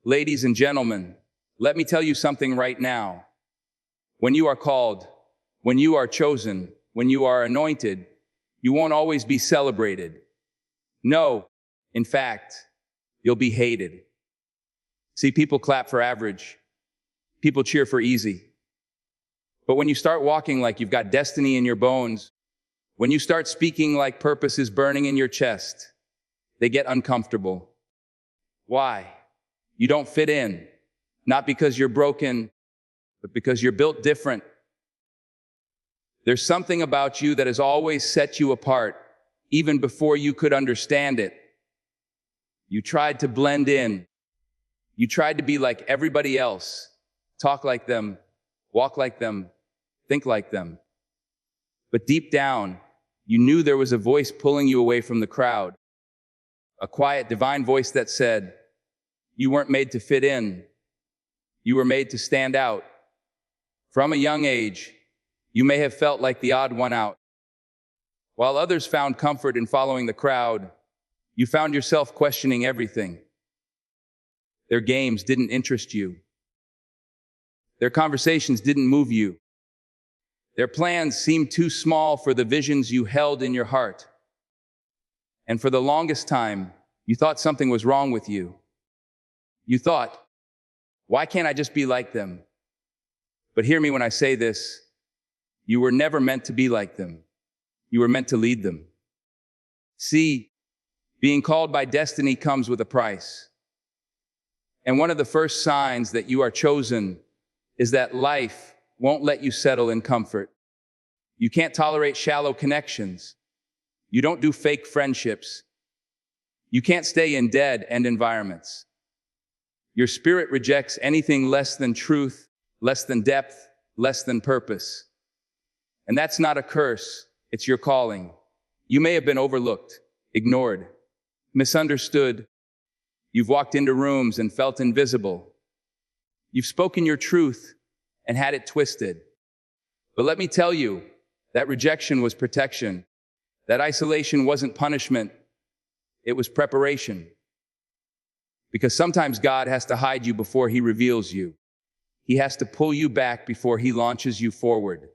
Ladies and gentlemen, let me tell you something right now. When you are called, when you are chosen, when you are anointed, you won't always be celebrated. No, in fact, you'll be hated. See, people clap for average. People cheer for easy. But when you start walking like you've got destiny in your bones, when you start speaking like purpose is burning in your chest, they get uncomfortable. Why? You don't fit in, not because you're broken, but because you're built different. There's something about you that has always set you apart, even before you could understand it. You tried to blend in. You tried to be like everybody else, talk like them, walk like them, think like them. But deep down, you knew there was a voice pulling you away from the crowd. A quiet, divine voice that said, you weren't made to fit in. You were made to stand out. From a young age, you may have felt like the odd one out. While others found comfort in following the crowd, you found yourself questioning everything. Their games didn't interest you. Their conversations didn't move you. Their plans seemed too small for the visions you held in your heart. And for the longest time, you thought something was wrong with you. You thought, why can't I just be like them? But hear me when I say this. You were never meant to be like them. You were meant to lead them. See, being called by destiny comes with a price. And one of the first signs that you are chosen is that life won't let you settle in comfort. You can't tolerate shallow connections. You don't do fake friendships. You can't stay in dead-end environments. Your spirit rejects anything less than truth, less than depth, less than purpose. And that's not a curse, it's your calling. You may have been overlooked, ignored, misunderstood. You've walked into rooms and felt invisible. You've spoken your truth and had it twisted. But let me tell you, that rejection was protection. That isolation wasn't punishment, it was preparation. Because sometimes God has to hide you before He reveals you. He has to pull you back before He launches you forward.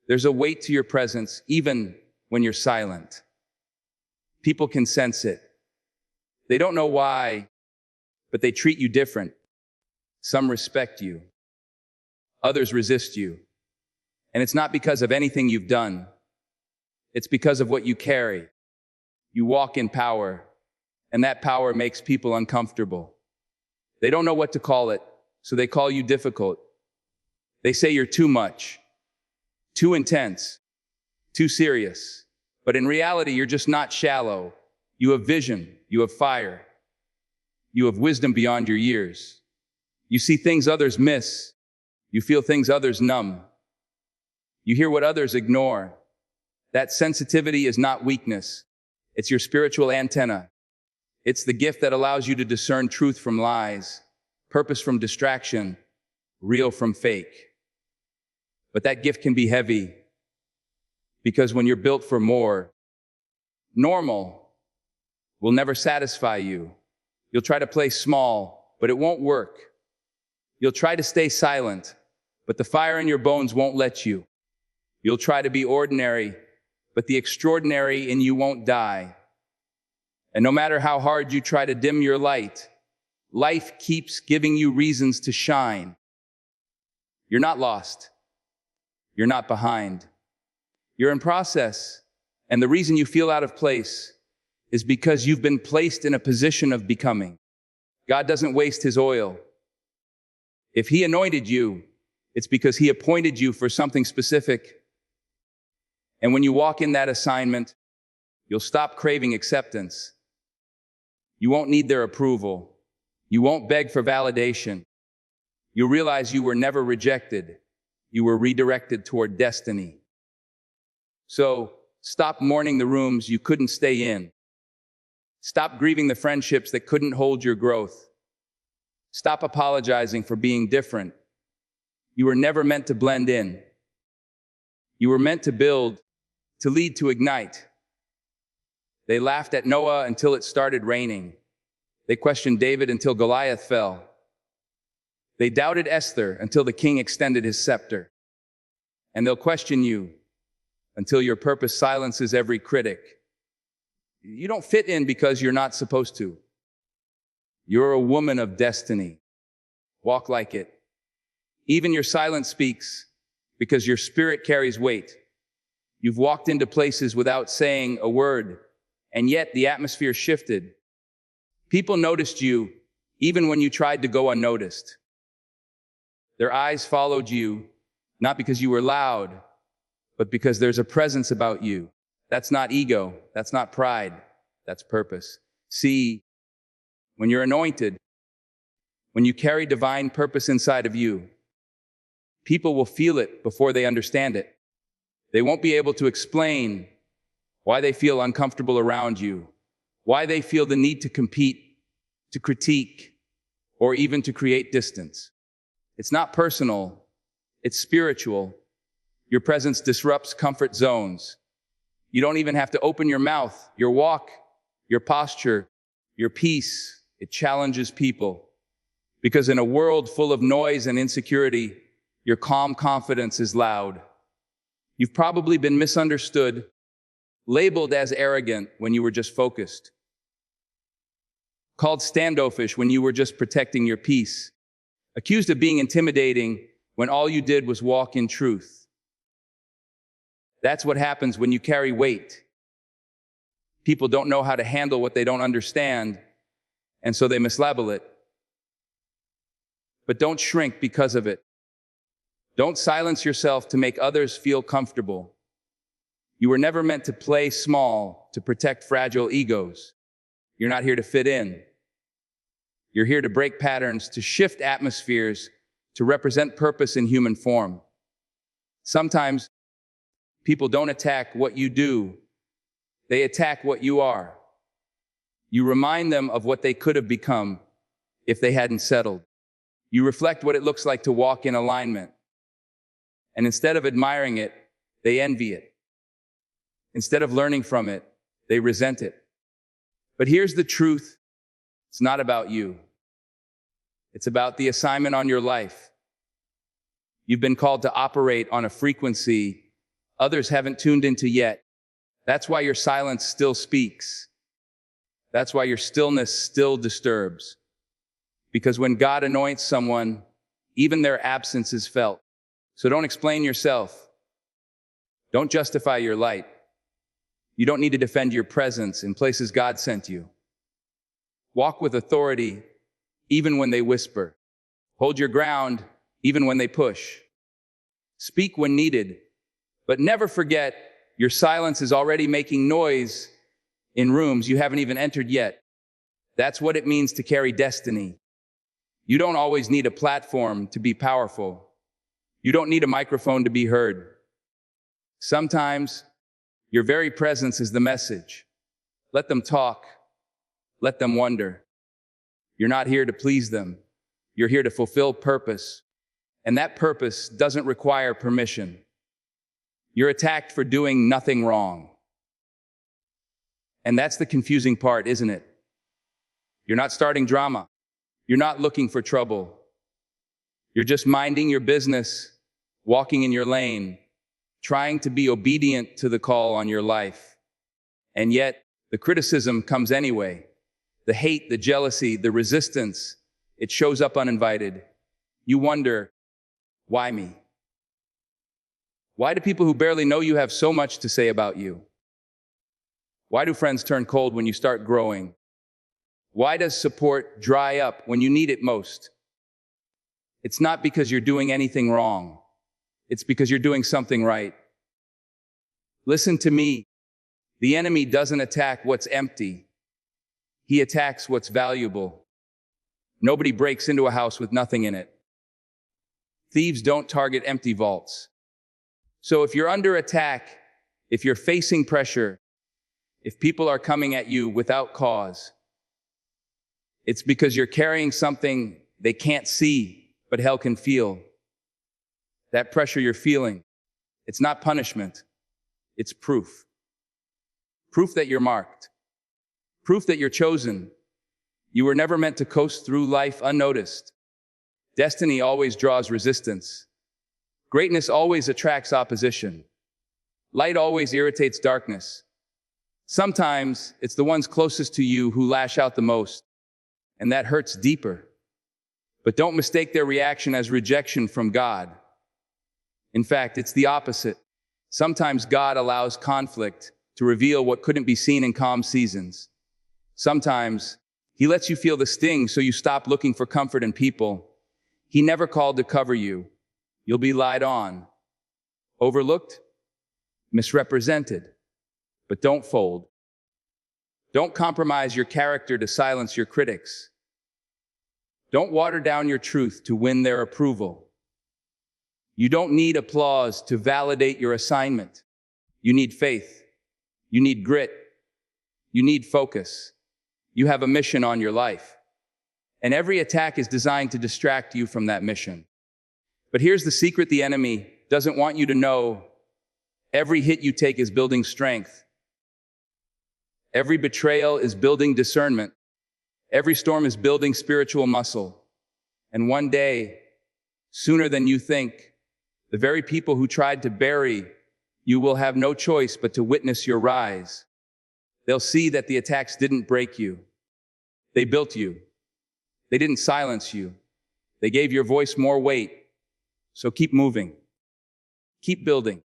There's a weight to your presence, even when you're silent. People can sense it. They don't know why, but they treat you different. Some respect you. Others resist you. And it's not because of anything you've done. It's because of what you carry. You walk in power, and that power makes people uncomfortable. They don't know what to call it, so they call you difficult. They say you're too much, too intense, too serious. But in reality, you're just not shallow. You have vision, you have fire, you have wisdom beyond your years. You see things others miss. You feel things others numb. You hear what others ignore. That sensitivity is not weakness. It's your spiritual antenna. It's the gift that allows you to discern truth from lies, purpose from distraction, real from fake. But that gift can be heavy because when you're built for more, normal will never satisfy you. You'll try to play small, but it won't work. You'll try to stay silent, but the fire in your bones won't let you. You'll try to be ordinary, but the extraordinary in you won't die. And no matter how hard you try to dim your light, life keeps giving you reasons to shine. You're not lost. You're not behind. You're in process. And the reason you feel out of place is because you've been placed in a position of becoming. God doesn't waste His oil. If He anointed you, it's because He appointed you for something specific. And when you walk in that assignment, you'll stop craving acceptance. You won't need their approval. You won't beg for validation. You'll realize you were never rejected. You were redirected toward destiny. So, stop mourning the rooms you couldn't stay in. Stop grieving the friendships that couldn't hold your growth. Stop apologizing for being different. You were never meant to blend in. You were meant to build, to lead, to ignite. They laughed at Noah until it started raining. They questioned David until Goliath fell. They doubted Esther until the king extended his scepter. And they'll question you until your purpose silences every critic. You don't fit in because you're not supposed to. You're a woman of destiny. Walk like it. Even your silence speaks because your spirit carries weight. You've walked into places without saying a word, and yet the atmosphere shifted. People noticed you even when you tried to go unnoticed. Their eyes followed you, not because you were loud, but because there's a presence about you. That's not ego. That's not pride. That's purpose. See, when you're anointed, when you carry divine purpose inside of you, people will feel it before they understand it. They won't be able to explain why they feel uncomfortable around you, why they feel the need to compete, to critique, or even to create distance. It's not personal, it's spiritual. Your presence disrupts comfort zones. You don't even have to open your mouth. Your walk, your posture, your peace, it challenges people. Because in a world full of noise and insecurity, your calm confidence is loud. You've probably been misunderstood, labeled as arrogant when you were just focused, called standoffish when you were just protecting your peace, accused of being intimidating when all you did was walk in truth. That's what happens when you carry weight. People don't know how to handle what they don't understand, and so they mislabel it. But don't shrink because of it. Don't silence yourself to make others feel comfortable. You were never meant to play small to protect fragile egos. You're not here to fit in. You're here to break patterns, to shift atmospheres, to represent purpose in human form. Sometimes people don't attack what you do. They attack what you are. You remind them of what they could have become if they hadn't settled. You reflect what it looks like to walk in alignment. And instead of admiring it, they envy it. Instead of learning from it, they resent it. But here's the truth. It's not about you. It's about the assignment on your life. You've been called to operate on a frequency others haven't tuned into yet. That's why your silence still speaks. That's why your stillness still disturbs. Because when God anoints someone, even their absence is felt. So don't explain yourself. Don't justify your light. You don't need to defend your presence in places God sent you. Walk with authority, even when they whisper. Hold your ground, even when they push. Speak when needed, but never forget your silence is already making noise in rooms you haven't even entered yet. That's what it means to carry destiny. You don't always need a platform to be powerful. You don't need a microphone to be heard. Sometimes, your very presence is the message. Let them talk. Let them wonder. You're not here to please them. You're here to fulfill purpose. And that purpose doesn't require permission. You're attacked for doing nothing wrong. And that's the confusing part, isn't it? You're not starting drama. You're not looking for trouble. You're just minding your business, walking in your lane, trying to be obedient to the call on your life. And yet, the criticism comes anyway. The hate, the jealousy, the resistance, it shows up uninvited. You wonder, why me? Why do people who barely know you have so much to say about you? Why do friends turn cold when you start growing? Why does support dry up when you need it most? It's not because you're doing anything wrong. It's because you're doing something right. Listen to me. The enemy doesn't attack what's empty. He attacks what's valuable. Nobody breaks into a house with nothing in it. Thieves don't target empty vaults. So if you're under attack, if you're facing pressure, if people are coming at you without cause, it's because you're carrying something they can't see, but hell can feel. That pressure you're feeling, it's not punishment, it's proof. Proof that you're marked. Proof that you're chosen. You were never meant to coast through life unnoticed. Destiny always draws resistance. Greatness always attracts opposition. Light always irritates darkness. Sometimes it's the ones closest to you who lash out the most, and that hurts deeper. But don't mistake their reaction as rejection from God. In fact, it's the opposite. Sometimes God allows conflict to reveal what couldn't be seen in calm seasons. Sometimes He lets you feel the sting so you stop looking for comfort in people. He never called to cover you. You'll be lied on, overlooked, misrepresented. But don't fold. Don't compromise your character to silence your critics. Don't water down your truth to win their approval. You don't need applause to validate your assignment. You need faith. You need grit. You need focus. You have a mission on your life. And every attack is designed to distract you from that mission. But here's the secret the enemy doesn't want you to know. Every hit you take is building strength. Every betrayal is building discernment. Every storm is building spiritual muscle. And one day, sooner than you think, the very people who tried to bury you will have no choice but to witness your rise. They'll see that the attacks didn't break you. They built you. They didn't silence you. They gave your voice more weight. So keep moving. Keep building.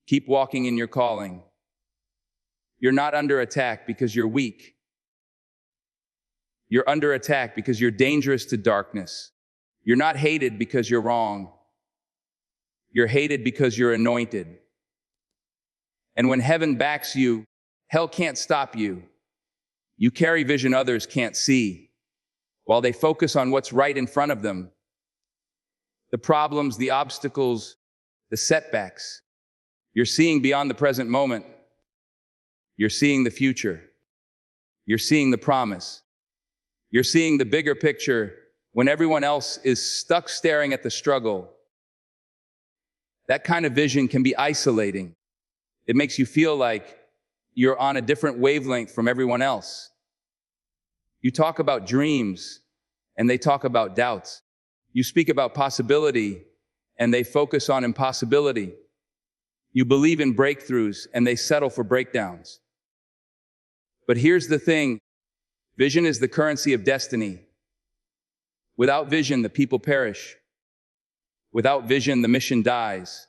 Keep walking in your calling. You're not under attack because you're weak. You're under attack because you're dangerous to darkness. You're not hated because you're wrong. You're hated because you're anointed. And when heaven backs you, hell can't stop you. You carry vision others can't see. While they focus on what's right in front of them, the problems, the obstacles, the setbacks, you're seeing beyond the present moment. You're seeing the future. You're seeing the promise. You're seeing the bigger picture when everyone else is stuck staring at the struggle. That kind of vision can be isolating. It makes you feel like you're on a different wavelength from everyone else. You talk about dreams, and they talk about doubts. You speak about possibility, and they focus on impossibility. You believe in breakthroughs, and they settle for breakdowns. But here's the thing. Vision is the currency of destiny. Without vision, the people perish. Without vision, the mission dies.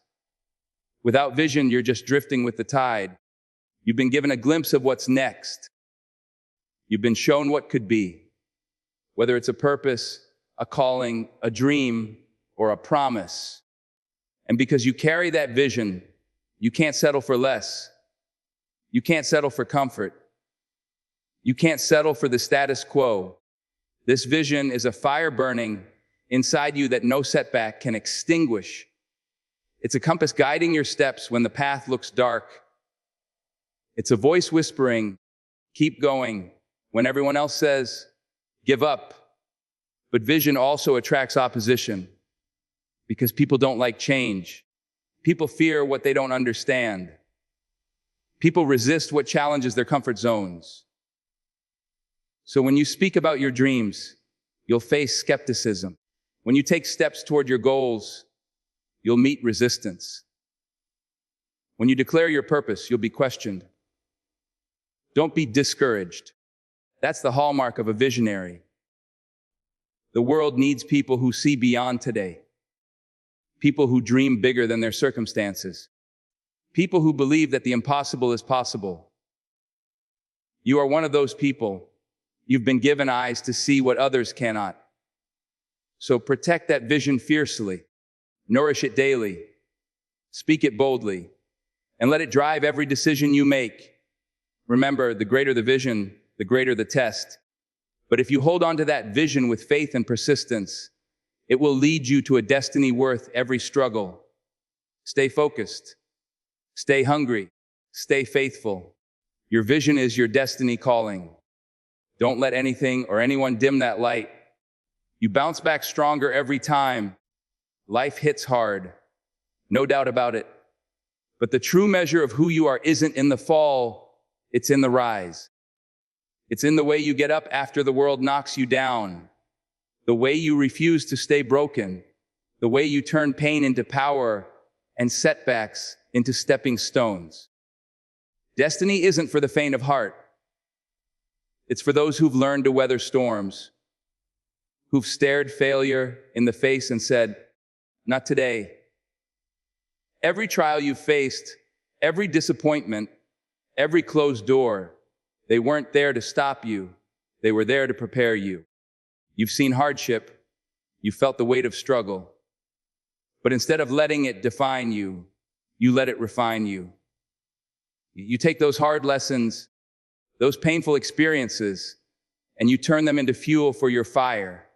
Without vision, you're just drifting with the tide. You've been given a glimpse of what's next. You've been shown what could be, whether it's a purpose, a calling, a dream, or a promise. And because you carry that vision, you can't settle for less. You can't settle for comfort. You can't settle for the status quo. This vision is a fire burning inside you that no setback can extinguish. It's a compass guiding your steps when the path looks dark. It's a voice whispering, keep going, when everyone else says, give up. But vision also attracts opposition because people don't like change. People fear what they don't understand. People resist what challenges their comfort zones. So when you speak about your dreams, you'll face skepticism. When you take steps toward your goals, you'll meet resistance. When you declare your purpose, you'll be questioned. Don't be discouraged. That's the hallmark of a visionary. The world needs people who see beyond today. People who dream bigger than their circumstances. People who believe that the impossible is possible. You are one of those people. You've been given eyes to see what others cannot. So protect that vision fiercely. Nourish it daily. Speak it boldly. And let it drive every decision you make. Remember, the greater the vision, the greater the test. But if you hold on to that vision with faith and persistence, it will lead you to a destiny worth every struggle. Stay focused. Stay hungry. Stay faithful. Your vision is your destiny calling. Don't let anything or anyone dim that light. You bounce back stronger every time. Life hits hard. No doubt about it. But the true measure of who you are isn't in the fall, it's in the rise. It's in the way you get up after the world knocks you down, the way you refuse to stay broken, the way you turn pain into power and setbacks into stepping stones. Destiny isn't for the faint of heart. It's for those who've learned to weather storms, who've stared failure in the face and said, "Not today." Every trial you've faced, every disappointment, every closed door, they weren't there to stop you. They were there to prepare you. You've seen hardship. You felt the weight of struggle. But instead of letting it define you, you let it refine you. You take those hard lessons, those painful experiences, and you turn them into fuel for your fire.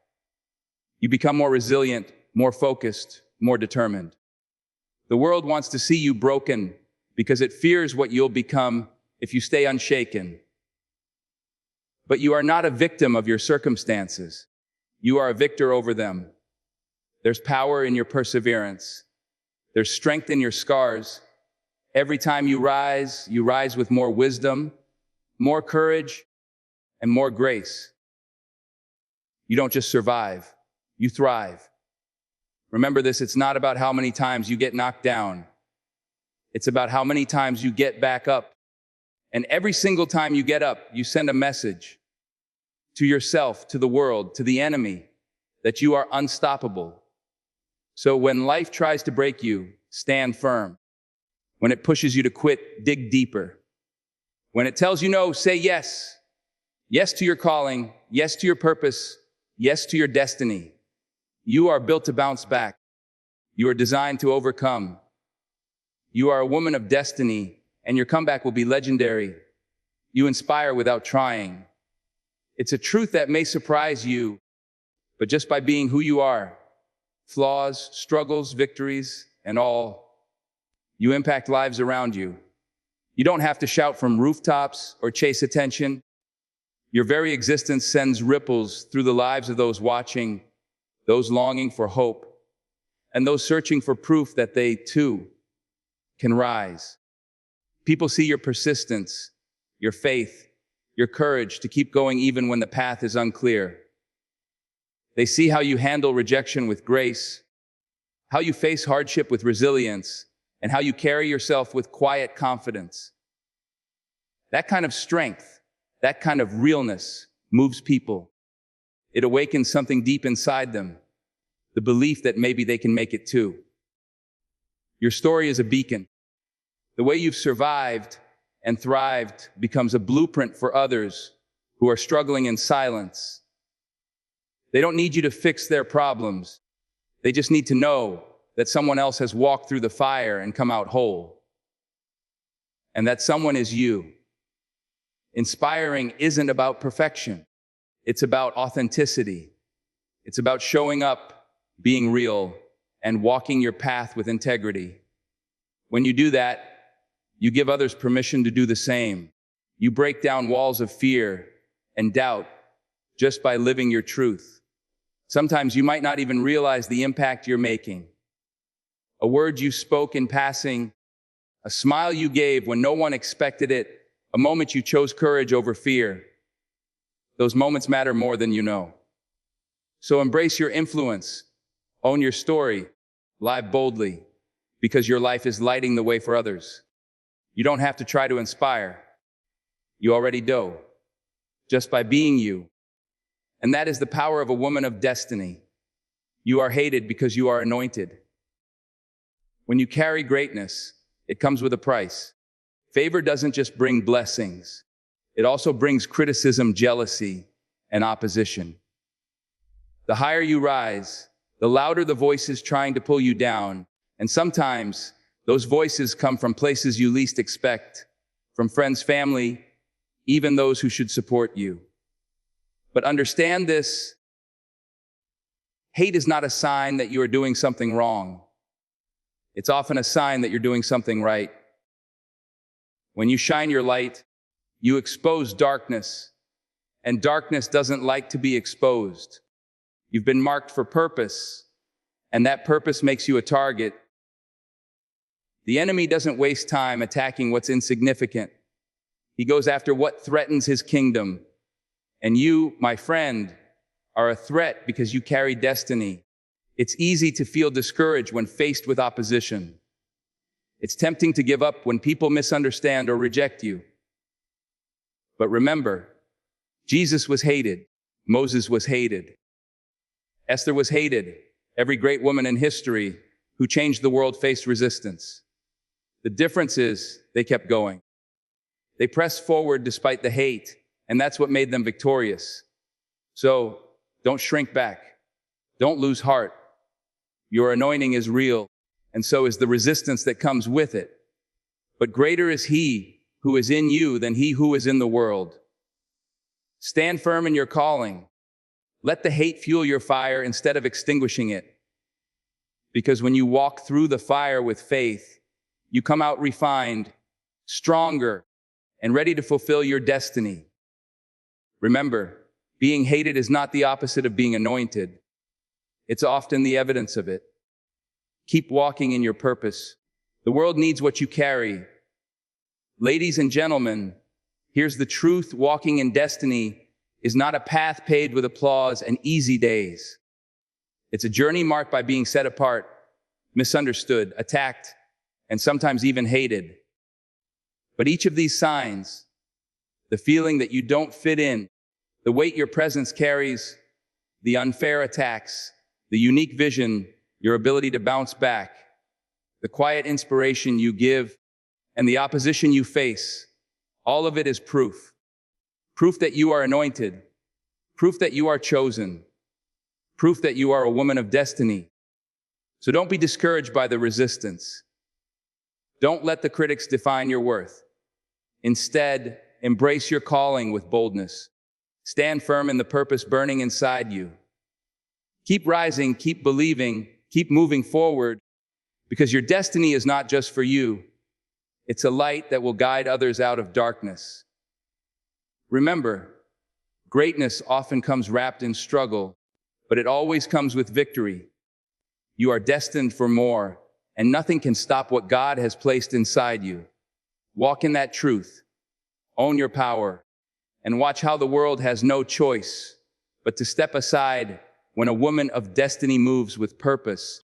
You become more resilient, more focused, more determined. The world wants to see you broken because it fears what you'll become if you stay unshaken. But you are not a victim of your circumstances. You are a victor over them. There's power in your perseverance. There's strength in your scars. Every time you rise with more wisdom, more courage, and more grace. You don't just survive, you thrive. Remember this, it's not about how many times you get knocked down. It's about how many times you get back up. And every single time you get up, you send a message to yourself, to the world, to the enemy, that you are unstoppable. So when life tries to break you, stand firm. When it pushes you to quit, dig deeper. When it tells you no, say yes. Yes to your calling, yes to your purpose, yes to your destiny. You are built to bounce back. You are designed to overcome. You are a woman of destiny, and your comeback will be legendary. You inspire without trying. It's a truth that may surprise you, but just by being who you are, flaws, struggles, victories, and all, you impact lives around you. You don't have to shout from rooftops or chase attention. Your very existence sends ripples through the lives of those watching, those longing for hope, and those searching for proof that they, too, can rise. People see your persistence, your faith, your courage to keep going even when the path is unclear. They see how you handle rejection with grace, how you face hardship with resilience, and how you carry yourself with quiet confidence. That kind of strength, that kind of realness moves people. It awakens something deep inside them, the belief that maybe they can make it too. Your story is a beacon. The way you've survived and thrived becomes a blueprint for others who are struggling in silence. They don't need you to fix their problems. They just need to know that someone else has walked through the fire and come out whole. And that someone is you. Inspiring isn't about perfection. It's about authenticity. It's about showing up, being real, and walking your path with integrity. When you do that, you give others permission to do the same. You break down walls of fear and doubt just by living your truth. Sometimes you might not even realize the impact you're making. A word you spoke in passing, a smile you gave when no one expected it, a moment you chose courage over fear. Those moments matter more than you know. So embrace your influence, own your story, live boldly, because your life is lighting the way for others. You don't have to try to inspire. You already do, just by being you. And that is the power of a woman of destiny. You are hated because you are anointed. When you carry greatness, it comes with a price. Favor doesn't just bring blessings. It also brings criticism, jealousy, and opposition. The higher you rise, the louder the voices trying to pull you down. And sometimes those voices come from places you least expect, from friends, family, even those who should support you. But understand this, hate is not a sign that you are doing something wrong. It's often a sign that you're doing something right. When you shine your light, you expose darkness, and darkness doesn't like to be exposed. You've been marked for purpose, and that purpose makes you a target. The enemy doesn't waste time attacking what's insignificant. He goes after what threatens his kingdom, And you, my friend, are a threat because you carry destiny. It's easy to feel discouraged when faced with opposition. It's tempting to give up when people misunderstand or reject you. But remember, Jesus was hated. Moses was hated. Esther was hated. Every great woman in history who changed the world faced resistance. The difference is they kept going. They pressed forward despite the hate, and that's what made them victorious. So, don't shrink back. Don't lose heart. Your anointing is real, and so is the resistance that comes with it. But greater is He who is in you than he who is in the world. Stand firm in your calling. Let the hate fuel your fire instead of extinguishing it. Because when you walk through the fire with faith, you come out refined, stronger, and ready to fulfill your destiny. Remember, being hated is not the opposite of being anointed. It's often the evidence of it. Keep walking in your purpose. The world needs what you carry. Ladies and gentlemen, here's the truth. Walking in destiny is not a path paved with applause and easy days. It's a journey marked by being set apart, misunderstood, attacked, and sometimes even hated. But each of these signs, the feeling that you don't fit in, the weight your presence carries, the unfair attacks, the unique vision, your ability to bounce back, the quiet inspiration you give, and the opposition you face, all of it is proof. Proof that you are anointed. Proof that you are chosen. Proof that you are a woman of destiny. So don't be discouraged by the resistance. Don't let the critics define your worth. Instead, embrace your calling with boldness. Stand firm in the purpose burning inside you. Keep rising, keep believing, keep moving forward, because your destiny is not just for you. It's a light that will guide others out of darkness. Remember, greatness often comes wrapped in struggle, but it always comes with victory. You are destined for more, and nothing can stop what God has placed inside you. Walk in that truth, own your power, and watch how the world has no choice but to step aside when a woman of destiny moves with purpose.